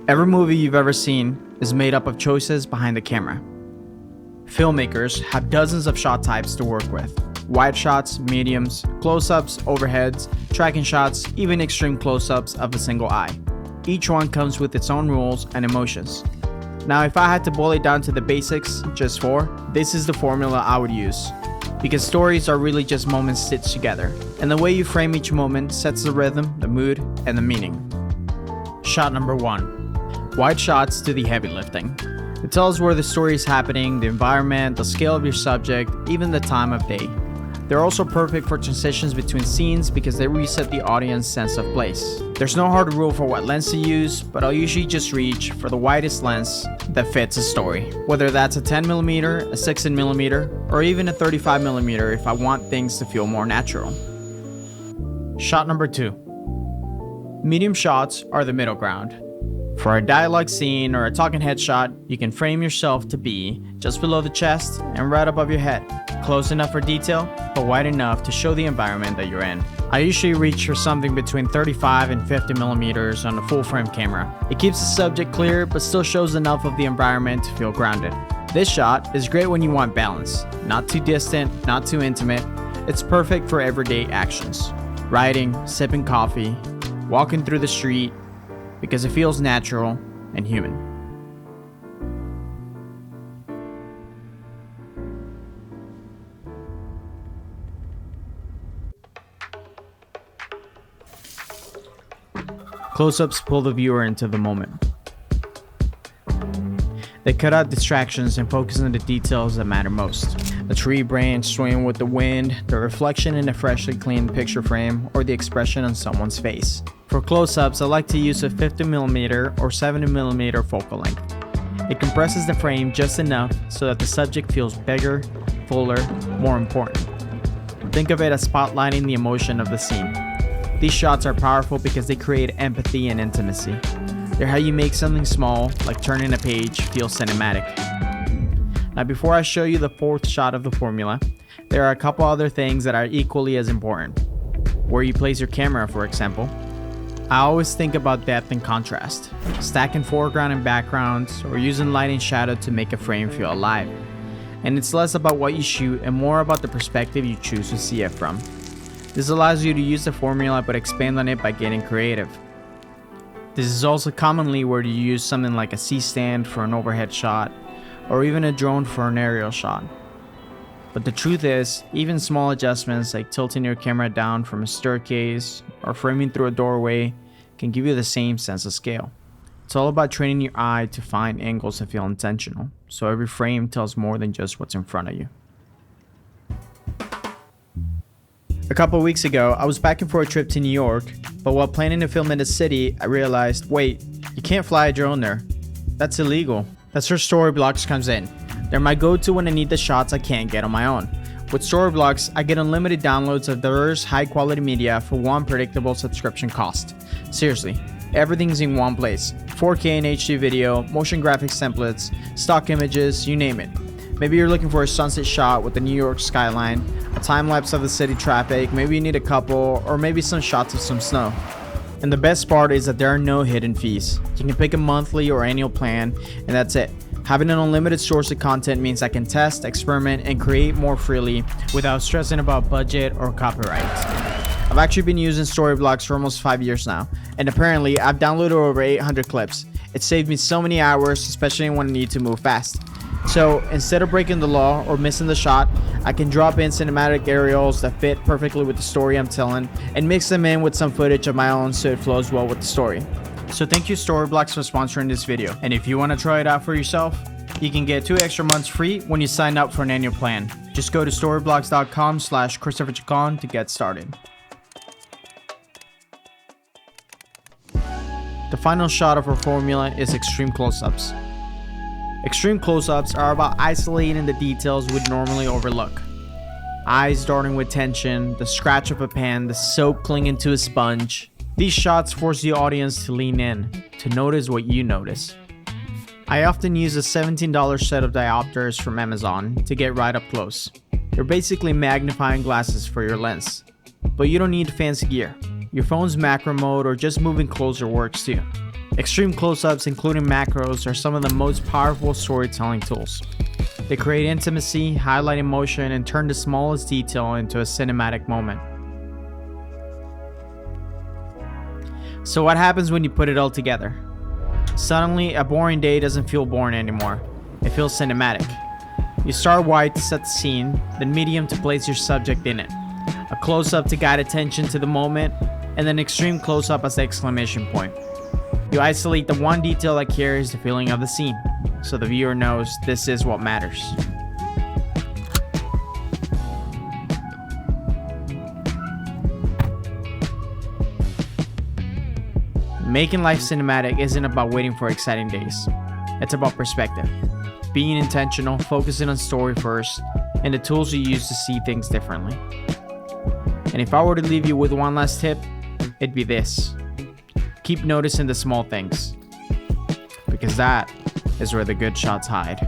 Every movie you've ever seen is made up of choices behind the camera. Filmmakers have dozens of shot types to work with. Wide shots, mediums, close-ups, overheads, tracking shots, even extreme close-ups of a single eye. Each one comes with its own rules and emotions. Now, if I had to boil it down to the basics, just four, this is the formula I would use. Because stories are really just moments stitched together, and the way you frame each moment sets the rhythm, the mood, and the meaning. Shot number one. Wide shots do the heavy lifting. It tells where the story is happening, the environment, the scale of your subject, even the time of day. They're also perfect for transitions between scenes because they reset the audience's sense of place. There's no hard rule for what lens to use, but I'll usually just reach for the widest lens that fits a story. Whether that's a 10mm, a 16mm, or even a 35mm if I want things to feel more natural. Shot number two. Medium shots are the middle ground. For a dialogue scene or a talking head shot, you can frame yourself to be just below the chest and right above your head. Close enough for detail, but wide enough to show the environment that you're in. I usually reach for something between 35 and 50mm on a full frame camera. It keeps the subject clear, but still shows enough of the environment to feel grounded. This shot is great when you want balance. Not too distant, not too intimate. It's perfect for everyday actions. Riding, sipping coffee, walking through the street, because it feels natural and human. Close-ups pull the viewer into the moment. They cut out distractions and focus on the details that matter most. A tree branch swaying with the wind, the reflection in a freshly cleaned picture frame, or the expression on someone's face. For close-ups, I like to use a 50mm or 70mm focal length. It compresses the frame just enough so that the subject feels bigger, fuller, more important. Think of it as spotlighting the emotion of the scene. These shots are powerful because they create empathy and intimacy. They're how you make something small, like turning a page, feel cinematic. Now, before I show you the fourth shot of the formula, there are a couple other things that are equally as important. Where you place your camera, for example. I always think about depth and contrast, stacking foreground and backgrounds, or using light and shadow to make a frame feel alive. And it's less about what you shoot and more about the perspective you choose to see it from. This allows you to use the formula but expand on it by getting creative. This is also commonly where you use something like a C-stand for an overhead shot, or even a drone for an aerial shot. But the truth is, even small adjustments like tilting your camera down from a staircase or framing through a doorway can give you the same sense of scale. It's all about training your eye to find angles that feel intentional, so every frame tells more than just what's in front of you. A couple weeks ago, I was packing for a trip to New York, but while planning to film in the city, I realized, wait, you can't fly a drone there. That's illegal. That's where Storyblocks comes in. They're my go-to when I need the shots I can't get on my own. With Storyblocks, I get unlimited downloads of diverse, high-quality media for one predictable subscription cost. Seriously, everything's in one place. 4K and HD video, motion graphics templates, stock images, you name it. Maybe you're looking for a sunset shot with the New York skyline, a time-lapse of the city traffic, maybe you need a couple, or maybe some shots of some snow. And the best part is that there are no hidden fees. You can pick a monthly or annual plan, and that's it. Having an unlimited source of content means I can test, experiment, and create more freely without stressing about budget or copyright. I've actually been using Storyblocks for almost 5 years now, and apparently I've downloaded over 800 clips. It saved me so many hours, especially when I need to move fast. So instead of breaking the law or missing the shot, I can drop in cinematic aerials that fit perfectly with the story I'm telling and mix them in with some footage of my own so it flows well with the story. So thank you Storyblocks for sponsoring this video, and if you want to try it out for yourself, you can get 2 extra months free when you sign up for an annual plan. Just go to storyblocks.com/Christopher Chacon to get started. The final shot of our formula is extreme close-ups. Extreme close-ups are about isolating the details we'd normally overlook. Eyes darting with tension, the scratch of a pen, the soap clinging to a sponge. These shots force the audience to lean in, to notice what you notice. I often use a $17 set of diopters from Amazon to get right up close. They're basically magnifying glasses for your lens. But you don't need fancy gear. Your phone's macro mode or just moving closer works too. Extreme close-ups, including macros, are some of the most powerful storytelling tools. They create intimacy, highlight emotion, and turn the smallest detail into a cinematic moment. So what happens when you put it all together? Suddenly, a boring day doesn't feel boring anymore. It feels cinematic. You start wide to set the scene, then medium to place your subject in it, a close-up to guide attention to the moment, and then extreme close-up as the exclamation point. You isolate the one detail that carries the feeling of the scene, so the viewer knows this is what matters. Making life cinematic isn't about waiting for exciting days. It's about perspective. Being intentional, focusing on story first, and the tools you use to see things differently. And if I were to leave you with one last tip, it'd be this. Keep noticing the small things, because that is where the good shots hide.